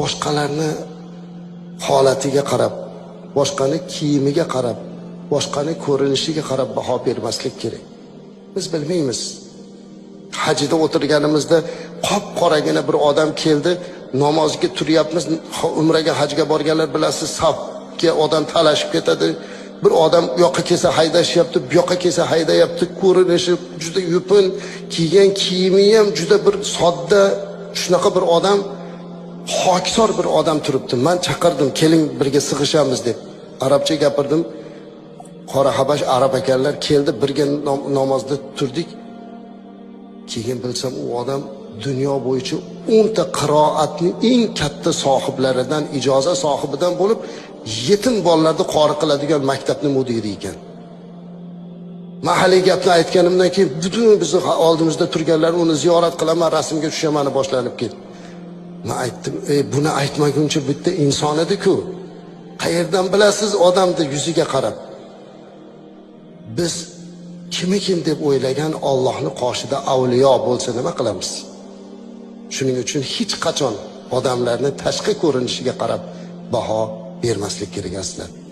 boshqalarni holatiga qarab, boshqani kiyimiga qarab, boshqani ko'rinishiga qarab baho bermaslik kerak. Biz bilmaymiz. Hajida o'tirganimizda qop-qoragina bir odam keldi, namozga turyapmiz, umraga, hajga borganlar bilasiz, safga odam talashib ketadi. Bir odam u yoqqa kelsa haydashyapti, bu yoqqa kelsa haydayapti, ko'rinishi juda yupun, kiygan kiyimi ham juda bir sodda, shunaqa bir odam, hokisor bir odam turibdi. Men chaqirdim, keling birga sig'ishamiz deb. Arabcha gapirdim. Qora habash arab ekanlar, keldi, birga namozda turdik. Keyin bilsam u odam dunyo bo'yicha 10 ta qiroatning eng katta sohiblaridan, ijozat sohibidan bo'lib, yetim bolalarni qori qiladigan maktabning mudiri ekan. Mahalliy gapni aytganimdan keyin butun bizni oldimizda turganlar uni ziyorat qilaman, rasmga tushamani boshlanib ketdi. Men aytdim, buni aytmaguncha bitta inson edi-ku. Qayerdan bilasiz odamni yuziga qarab? Biz kim deb o'ylagan Allohning qoshida avliyo bo'lsa nima qilamiz? Shuning uchun hech qachon odamlarni tashqi ko'rinishiga qarab baho bermaslik kerak aslida.